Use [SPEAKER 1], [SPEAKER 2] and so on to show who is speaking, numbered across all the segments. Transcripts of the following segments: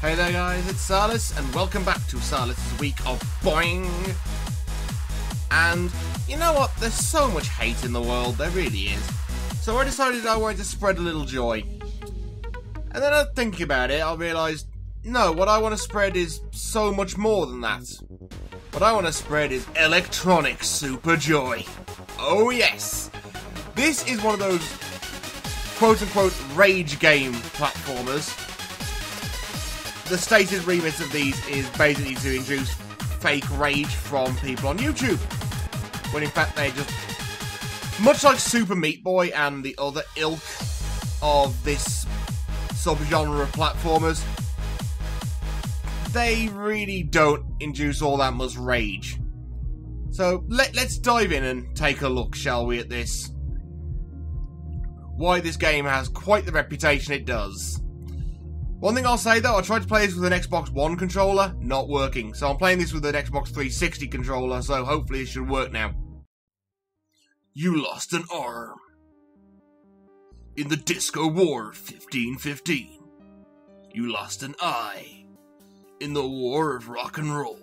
[SPEAKER 1] Hey there guys, it's Salis, and welcome back to Salis' week of Boing. And you know what, there's so much hate in the world, there really is. So I decided I wanted to spread a little joy. And then thinking about it, I realised, no, what I want to spread is so much more than that. What I want to spread is electronic super joy. Oh yes! This is one of those quote-unquote rage game platformers. The stated remit of these is basically to induce fake rage from people on YouTube. When in fact they just, much like Super Meat Boy and the other ilk of this subgenre of platformers, they really don't induce all that much rage. So let's dive in and take a look, shall we, at this. Why this game has quite the reputation it does. One thing I'll say though, I tried to play this with an Xbox One controller, not working. So I'm playing this with an Xbox 360 controller, so hopefully it should work now. You lost an arm. In the Disco War 1515. You lost an eye. In the War of Rock and Roll.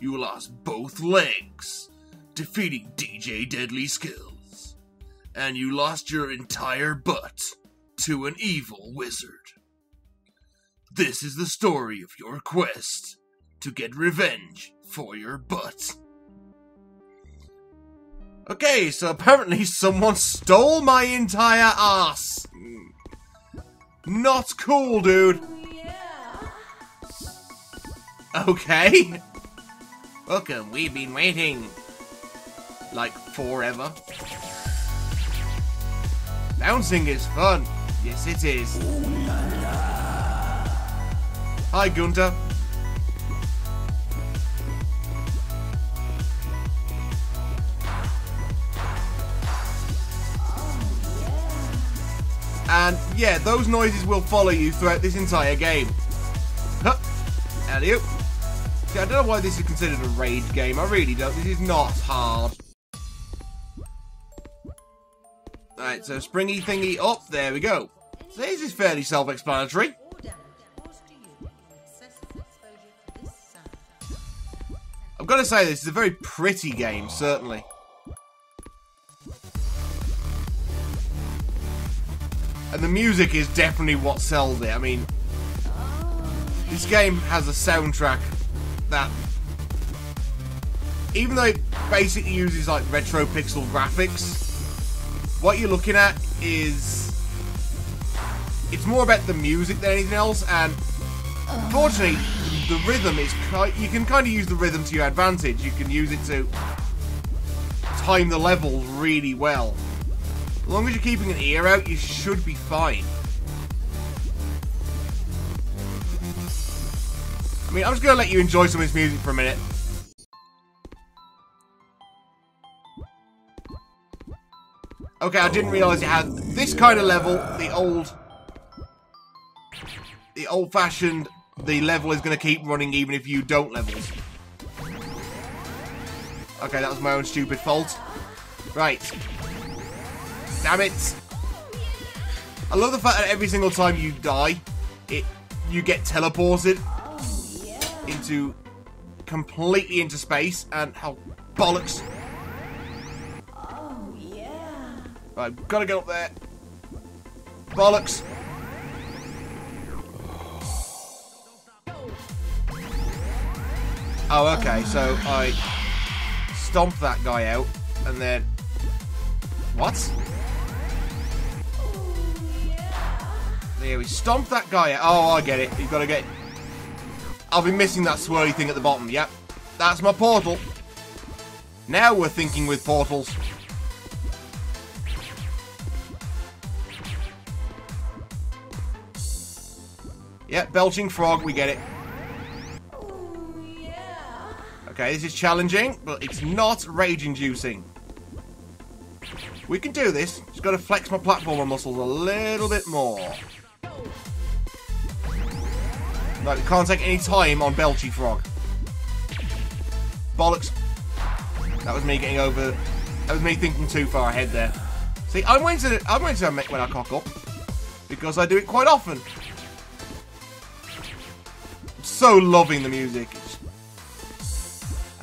[SPEAKER 1] You lost both legs, defeating DJ Deadly Skills. And you lost your entire butt to an evil wizard. This is the story of your quest to get revenge for your butt. Okay, so apparently someone stole my entire ass. Not cool, dude. Okay. Welcome, we've been waiting. Like, forever. Bouncing is fun. Yes, it is. Hi, Gunter. And yeah, those noises will follow you throughout this entire game. Huh. Alley-oop. See, I don't know why this is considered a rage game. I really don't. This is not hard. Alright, so springy thingy up. There we go. So this is fairly self-explanatory. I've got to say, this is a very pretty game, certainly. And the music is definitely what sells it. I mean, this game has a soundtrack that, even though it basically uses like retro pixel graphics, what you're looking at is, it's more about the music than anything else. And fortunately, the rhythm is, you can kind of use the rhythm to your advantage. You can use it to time the levels really well. As long as you're keeping an ear out, you should be fine. I mean, I'm just going to let you enjoy some of this music for a minute. Okay, I didn't realise it had this kind of level, the old-fashioned, the level is going to keep running even if you don't level. Okay, that was my own stupid fault. Right. Damn it. I love the fact that every single time you die, you get teleported completely into space, and how bollocks. Right, gotta get up there. Bollocks. Oh, okay, so I stomp that guy out, and then... What? There, we stomp that guy out. Oh, I get it. You've got to get... I'll be missing that swirly thing at the bottom. Yep, that's my portal. Now we're thinking with portals. Yep, belching frog, we get it. Okay, this is challenging, but it's not rage-inducing. We can do this. Just got to flex my platformer muscles a little bit more. Right, we can't take any time on Belchy Frog. Bollocks. That was me getting over... That was me thinking too far ahead there. See, I'm going to make when I cock up. Because I do it quite often. so loving the music.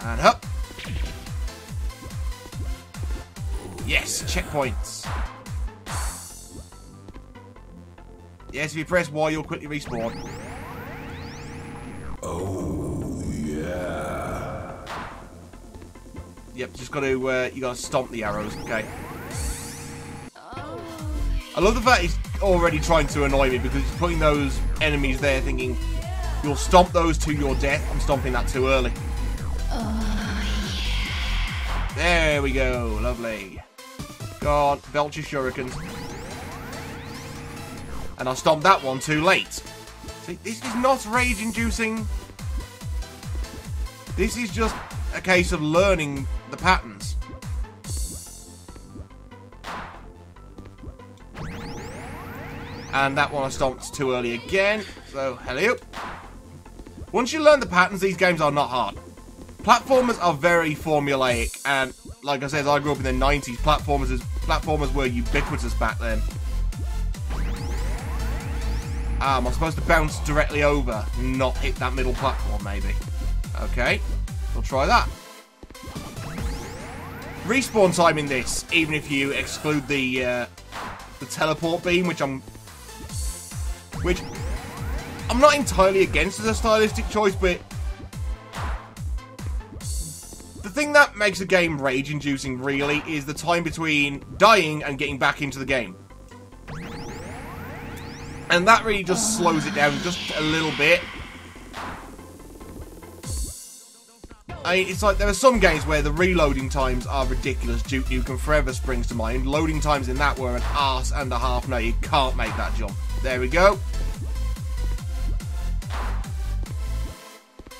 [SPEAKER 1] And up. Yes, checkpoints. Yes, if you press Y, you'll quickly respawn.
[SPEAKER 2] Oh, yeah.
[SPEAKER 1] Yep, just gotta, you gotta stomp the arrows, okay. I love the fact he's already trying to annoy me because he's putting those enemies there thinking, you'll stomp those to your death. I'm stomping that too early. There we go, lovely. Go on, belch your shurikens. And I'll stomp that one too late. See, this is not rage-inducing. This is just a case of learning the patterns. And that one I stomped too early again. So, hello. Once you learn the patterns, these games are not hard. Platformers are very formulaic. And, like I said, I grew up in the 90s. Platformers were ubiquitous back then. Am I supposed to bounce directly over? Not hit that middle platform, maybe. Okay. We'll try that. Respawn time in this, even if you exclude the teleport beam, which I'm not entirely against as a stylistic choice, but the thing that makes a game rage-inducing, really, is the time between dying and getting back into the game. And that really just slows it down just a little bit. I mean, it's like there are some games where the reloading times are ridiculous. Duke Nukem Forever springs to mind. Loading times in that were an arse and a half. No, you can't make that jump. There we go.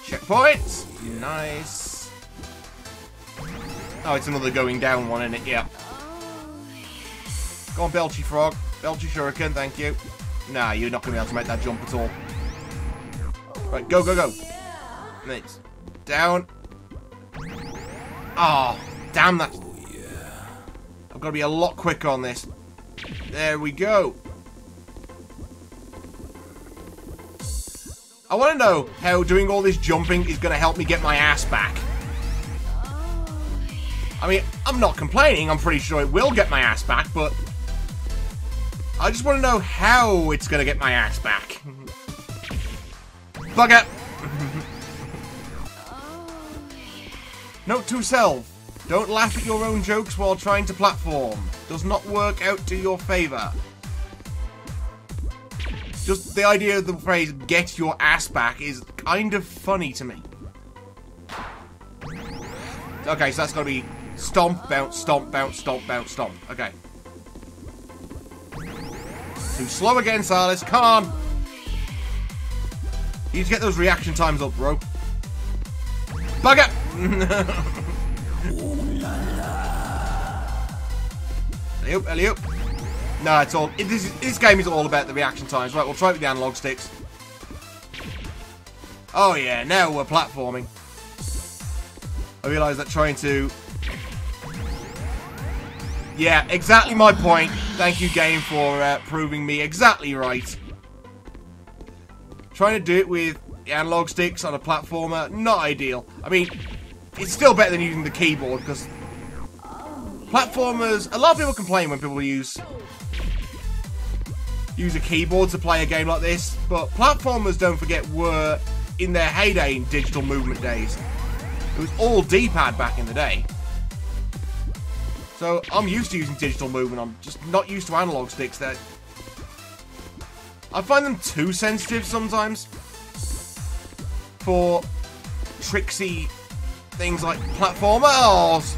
[SPEAKER 1] Checkpoints. Nice. Oh, it's another going down one, isn't it? Yeah. Go on, Belchy Frog. Belchy Shuriken, thank you. Nah, you're not going to be able to make that jump at all. Right, go, go, go. Next. Down. Oh, damn that. I've got to be a lot quicker on this. There we go. I want to know how doing all this jumping is going to help me get my ass back. I mean, I'm not complaining. I'm pretty sure it will get my ass back, but I just want to know how it's going to get my ass back. Bugger! Note to self. Don't laugh at your own jokes while trying to platform. Does not work out to your favour. Just the idea of the phrase, get your ass back, is kind of funny to me. Okay, so that's got to be stomp, bounce, stomp, bounce, stomp, bounce, stomp. Okay. Too slow again, Salis. Come on! You need to get those reaction times up, bro. Bugger! Alley-oop, alley-oop. No, it's all... This game is all about the reaction times. Right, we'll try it with the analog sticks. Oh, yeah, now we're platforming. I realise that trying to... Yeah, exactly my point. Thank you, game, for proving me exactly right. Trying to do it with the analog sticks on a platformer, not ideal. I mean, it's still better than using the keyboard, because platformers... A lot of people complain when people use a keyboard to play a game like this, but platformers, don't forget, were in their heyday in digital movement days. It was all D-pad back in the day. So, I'm used to using digital movement, I'm just not used to analog sticks. That I find them too sensitive sometimes for tricksy things like platformers.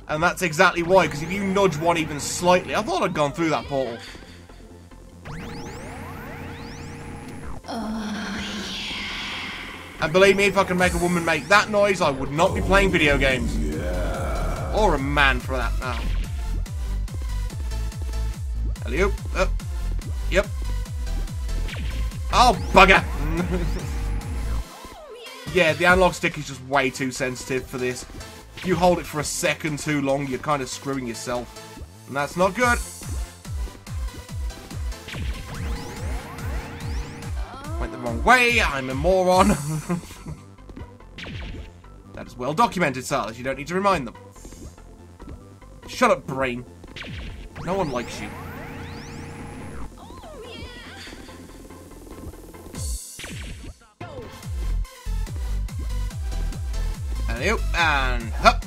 [SPEAKER 1] And that's exactly why, because if you nudge one even slightly... I thought I'd gone through that portal. And believe me, if I can make a woman make that noise, I would not be playing video games. Yeah. Or a man, for that matter. Alley-oop. Yep. Oh, bugger! Yeah, the analog stick is just way too sensitive for this. If you hold it for a second too long, you're kind of screwing yourself. And that's not good. way, I'm a moron. That is well documented, Salis. You don't need to remind them. Shut up, brain. No one likes you. And hup.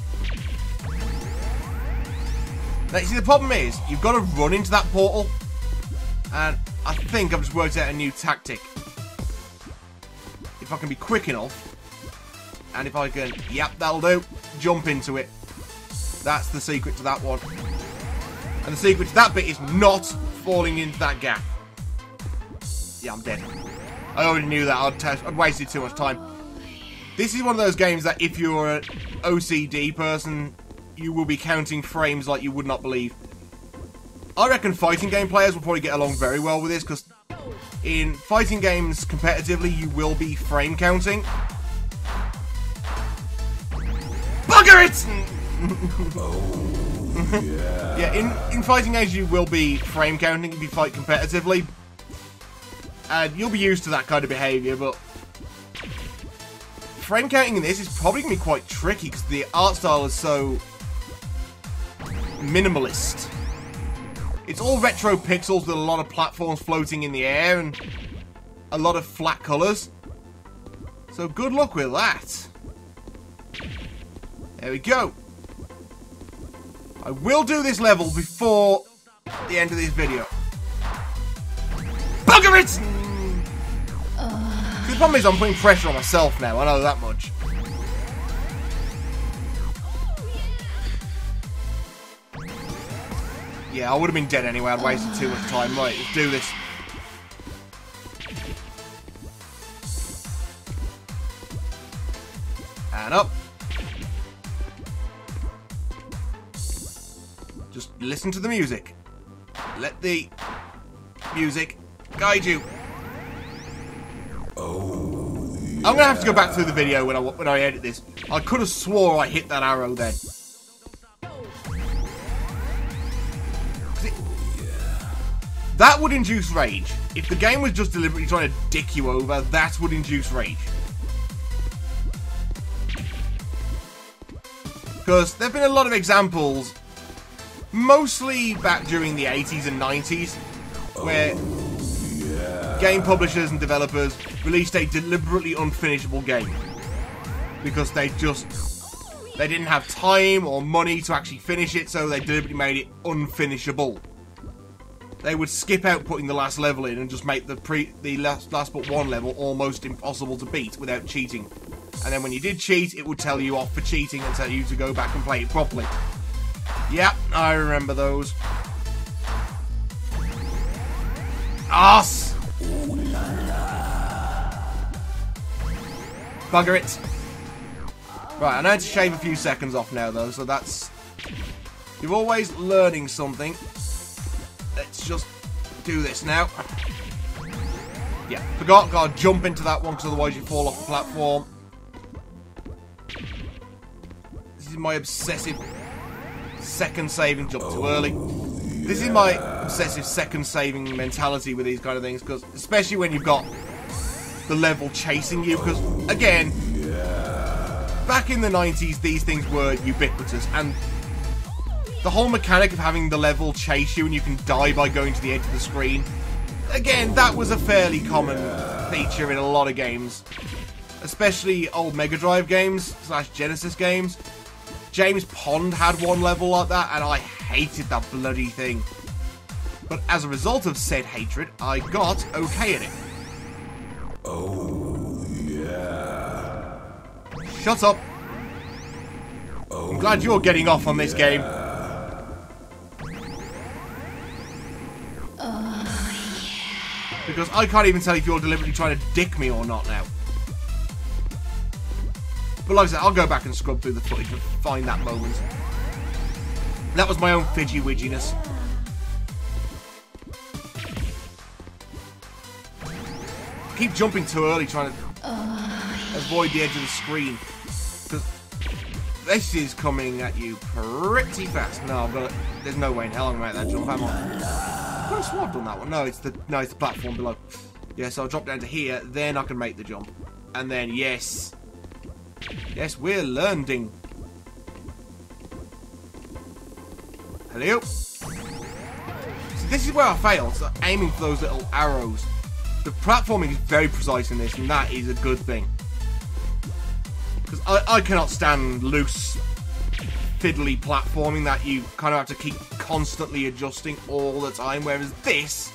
[SPEAKER 1] Now, you see, the problem is, you've got to run into that portal. And I think I've just worked out a new tactic. If I can be quick enough, and if I can, yep, that'll do, jump into it. That's the secret to that one. And the secret to that bit is not falling into that gap. Yeah, I'm dead. I already knew that. I'd wasted too much time. This is one of those games that if you're an OCD person, you will be counting frames like you would not believe. I reckon fighting game players will probably get along very well with this, because in fighting games competitively, you will be frame counting. Bugger it! Yeah, in fighting games you will be frame counting if you fight competitively. And you'll be used to that kind of behaviour, but frame counting in this is probably going to be quite tricky because the art style is so minimalist. It's all retro pixels with a lot of platforms floating in the air and a lot of flat colours. So good luck with that. There we go. I will do this level before the end of this video. Bugger it! The problem is I'm putting pressure on myself now, I know that much. Yeah, I would have been dead anyway, I'd wasted too much time. Right, let's do this. And up. Just listen to the music. Let the music guide you. I'm gonna have to go back through the video when I edit this. I could have swore I hit that arrow then. That would induce rage. If the game was just deliberately trying to dick you over, that would induce rage. Because there have been a lot of examples, mostly back during the 80s and 90s, where game publishers and developers released a deliberately unfinishable game. Because they didn't have time or money to actually finish it, so they deliberately made it unfinishable. They would skip out putting the last level in and just make the last but one level almost impossible to beat without cheating. And then when you did cheat, it would tell you off for cheating and tell you to go back and play it properly. Yep, I remember those. Arse! Bugger it. Right, I know to shave a few seconds off now though, so that's... You're always learning something. Let's just do this now. Yeah, forgot, gotta jump into that one because otherwise you fall off the platform. This is my obsessive second saving, jump too early. This is my obsessive second saving mentality with these kind of things, because especially when you've got the level chasing you, because again, back in the 90s these things were ubiquitous, and the whole mechanic of having the level chase you and you can die by going to the edge of the screen, again, that was a fairly common feature in a lot of games, especially old Mega Drive games / Genesis games. James Pond had one level like that, and I hated that bloody thing. But as a result of said hatred, I got okay at it.
[SPEAKER 2] Oh, yeah.
[SPEAKER 1] Shut up. I'm glad you're getting off on this game. Because I can't even tell if you're deliberately trying to dick me or not now. But like I said, I'll go back and scrub through the footage and find that moment. That was my own fidgy-widginess. I keep jumping too early trying to avoid the edge of the screen. Because this is coming at you pretty fast. No, I've got to, there's no way in hell I'm going to make that jump, am I? I could have swapped on that one. No, it's the platform below. Yeah, so I'll drop down to here, then I can make the jump. And then, yes. Yes, we're learning. Hello? See, this is where I fail, so aiming for those little arrows. The platforming is very precise in this, and that is a good thing. Because I cannot stand loose, fiddly platforming that you kind of have to keep constantly adjusting all the time, whereas this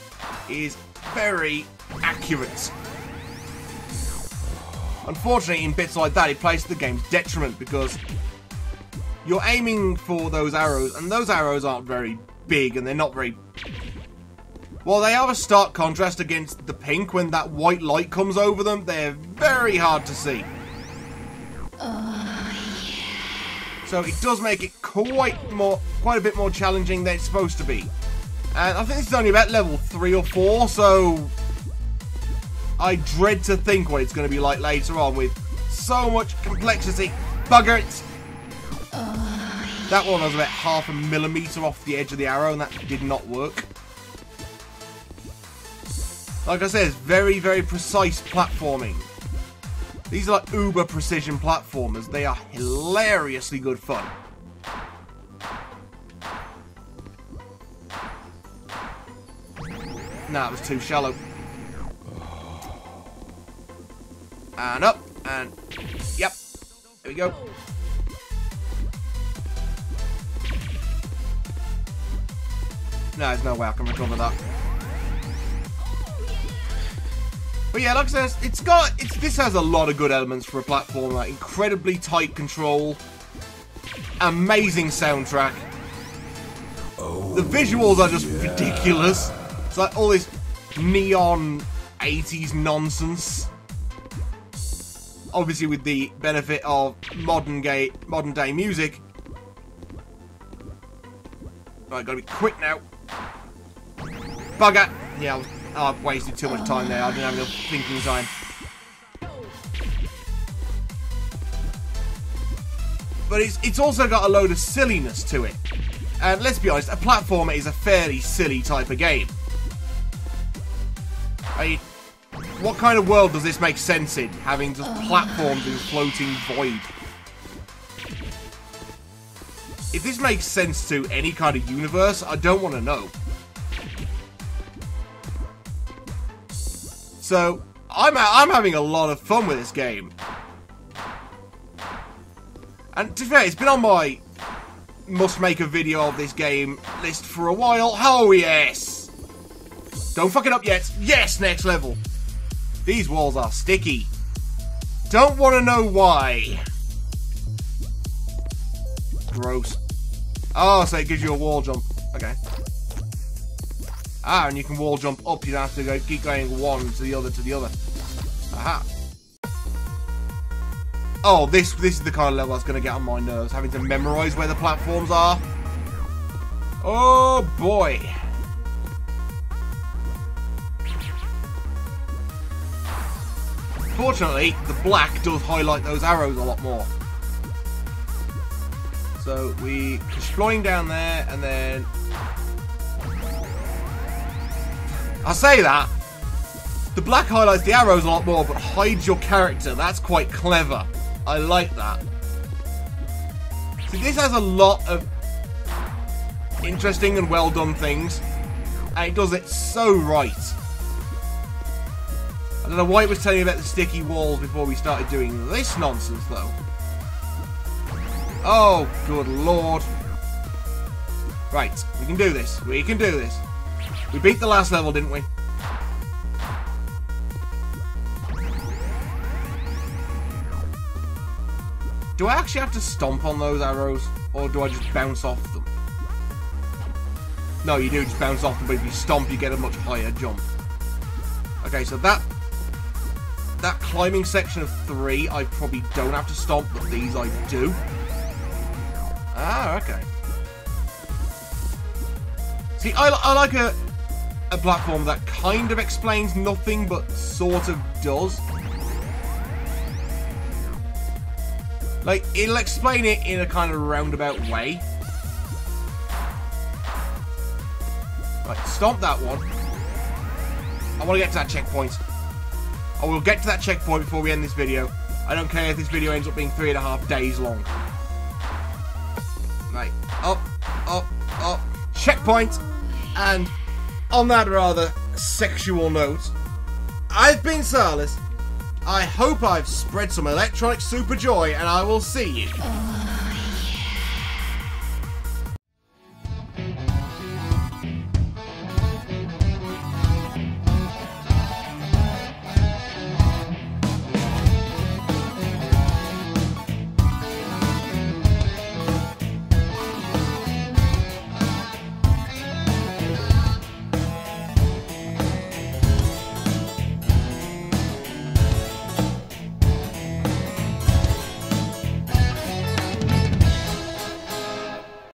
[SPEAKER 1] is very accurate. Unfortunately, in bits like that, it plays to the game's detriment, because you're aiming for those arrows, and those arrows aren't very big, and they're not very... Well, they have a stark contrast against the pink. When that white light comes over them, they're very hard to see. So it does make it quite a bit more challenging than it's supposed to be. And I think this is only about level 3 or 4, so I dread to think what it's going to be like later on with so much complexity. Bugger it! That one was about 0.5 millimeter off the edge of the arrow, and that did not work. Like I said, it's very, very precise platforming. These are like uber precision platformers. They are hilariously good fun. Nah, it was too shallow. And up, and yep, there we go. No, there's no way I can recover that. But yeah, like I said, this has a lot of good elements for a platformer. Incredibly tight control, amazing soundtrack. The visuals are just ridiculous. It's like all this neon 80s nonsense. Obviously with the benefit of modern day music. Right, gotta be quick now. Bugger! Yeah, I've wasted too much time there. I didn't have enough thinking time. But it's also got a load of silliness to it. And let's be honest, a platformer is a fairly silly type of game. I mean, what kind of world does this make sense in? Having just platforms in floating void. If this makes sense to any kind of universe, I don't want to know. So, I'm having a lot of fun with this game. And to be fair, it's been on my must make a video of this game list for a while. Oh yes! Don't fuck it up yet. Yes, next level. These walls are sticky. Don't want to know why. Gross. Oh, so it gives you a wall jump. Okay. Ah, and you can wall jump up. You don't have to keep going one to the other to the other. Aha. Oh, this is the kind of level that's going to get on my nerves. Having to memorise where the platforms are. Oh, boy. Fortunately, the black does highlight those arrows a lot more. So we flying down there, and then I say that the black highlights the arrows a lot more, but hides your character. That's quite clever. I like that. See, this has a lot of interesting and well done things, and it does it so right. I don't know why it was telling me about the sticky walls before we started doing this nonsense, though. Oh, good lord. Right, we can do this. We can do this. We beat the last level, didn't we? Do I actually have to stomp on those arrows? Or do I just bounce off them? No, you do just bounce off them, but if you stomp, you get a much higher jump. Okay, so that climbing section of 3, I probably don't have to stomp, but these I do. Ah, okay. See, I like a platform that kind of explains nothing, but sort of does. Like, it'll explain it in a kind of roundabout way. Right, stomp that one. I want to get to that checkpoint. I will get to that checkpoint before we end this video. I don't care if this video ends up being 3.5 days long. Right, up, up, up, checkpoint. And on that rather sexual note, I've been Salis. I hope I've spread some electronic super joy, and I will see you